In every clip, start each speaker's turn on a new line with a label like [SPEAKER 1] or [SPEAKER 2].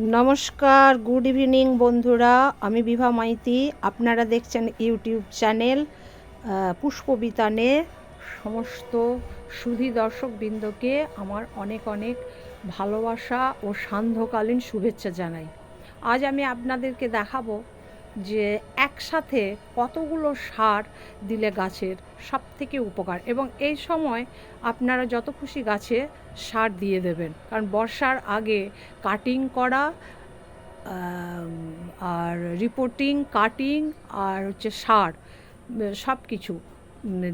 [SPEAKER 1] নমস্কার, good evening বন্ধুরা। আমি বিভা মাইতি। আপনারা দেখছেন ইউটিউব চ্যানেল পুষ্পবিতানে। সমস্ত সুধী দর্শকবৃন্দকে আমার অনেক অনেক ভালোবাসা ও সান্ধ্যকালীন শুভেচ্ছা জানাই। আজ আমি আপনাদেরকে দেখাবো যে একসাথে কতগুলো সার দিলে গাছের সব থেকে উপকার, এবং এই সময় আপনারা যত খুশি গাছে সার দিয়ে দেবেন, কারণ বর্ষার আগে কাটিং করা আর রিপোর্টিং, কাটিং আর হচ্ছে সার সব কিছু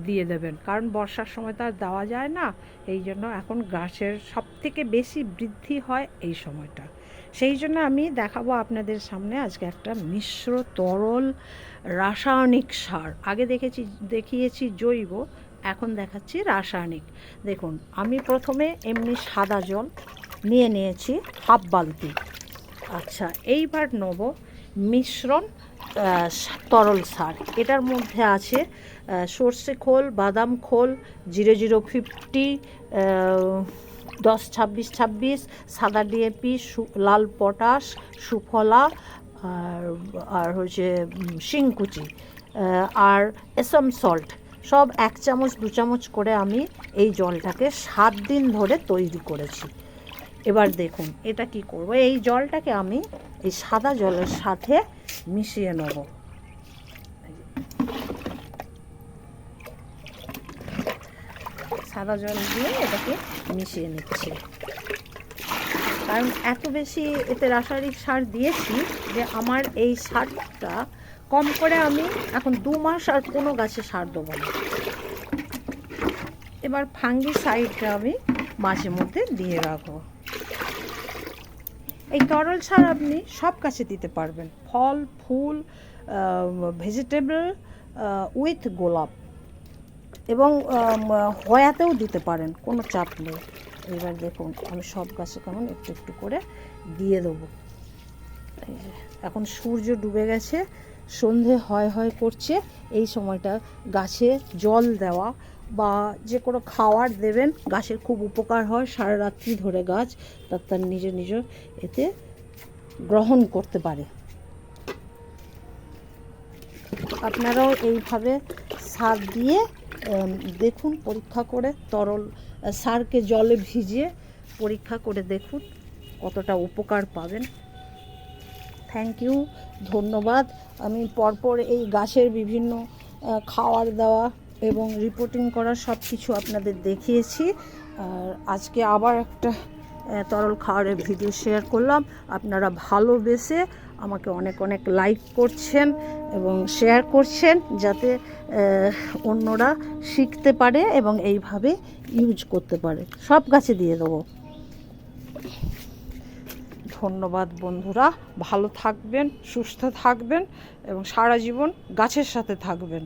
[SPEAKER 1] দিয়ে দেবেন, কারণ বর্ষার সময় তো আর দেওয়া যায় না। এই জন্য এখন গাছের সব থেকে বেশি বৃদ্ধি হয় এই সময়টা। সেই জন্য আমি দেখাবো আপনাদের সামনে আজকে একটা মিশ্র তরল রাসায়নিক সার। আগে দেখিয়েছি জৈব, এখন দেখাচ্ছি রাসায়নিক। দেখুন, আমি প্রথমে এমনি সাদা জল নিয়েছি হাফ বালতি। আচ্ছা, এইবার নেব মিশ্রণ তরল সার। এটার মধ্যে আছে সর্ষে খোল, বাদাম খোল, 0050, 10-26-26, সাদা ডিএপি, লাল পটাশ, সুফলা, আর হচ্ছে শিংকুচি, আর এসম সল্ট, সব 1 চামচ 2 চামচ করে আমি এই জলটাকে 7 দিন ধরে তৈরি করেছি। এবার দেখুন এটা কি করব। এই জলটাকে আমি এই সাদা জলের সাথে মিশিয়ে নেব। সাদা জল দিয়ে এটাকে মিশিয়ে নিচ্ছি, কারণ এত বেশি এতে রাসায়নিক সার দিয়েছি যে আমার এই সারটা কম করে আমি এখন 2 মাস আর কোনো গাছে সার দেবো না। এবার ফাঙ্গিসাইডটা আমি মাঝে মধ্যে দিয়ে রাখবো। এই তরল সার আপনি সব গাছে দিতে পারবেন, ফল, ফুল, ভেজিটেবল উইথ গোলাপ, এবং হয়াতেও দিতে পারেন, কোনো চাপ নেই। এবার দেখুন আমি সব গাছে কেমন একটু একটু করে দিয়ে দেবো। এখন সূর্য ডুবে গেছে, সন্ধে হয় করছে। এই সময়টা গাছে জল দেওয়া বা যে কোনো খাবার দেবেন, গাছের খুব উপকার হয়। সারা রাত্রি ধরে গাছ তার নিজ এতে গ্রহণ করতে পারে। আপনারাও এইভাবে সার দিয়ে দেখুন, পরীক্ষা করে তরল সারকে জলে ভিজিয়ে পরীক্ষা করে দেখুন কতটা উপকার পাবেন। থ্যাংক ইউ, ধন্যবাদ। আমি পরপর এই গাছের বিভিন্ন খাওয়ার দেওয়া এবং রিপোর্টিং করা সব কিছু আপনাদের দেখিয়েছি। আর আজকে আবার একটা তরল খাওয়ারের ভিডিও শেয়ার করলাম। আপনারা ভালোবেসে আমাকে অনেক অনেক লাইক করছেন এবং শেয়ার করছেন, যাতে অন্যরা শিখতে পারে এবং এইভাবে ইউজ করতে পারে। সব গাছে দিয়ে দেবো। ধন্যবাদ বন্ধুরা, ভালো থাকবেন, সুস্থ থাকবেন এবং সারা জীবন গাছের সাথে থাকবেন।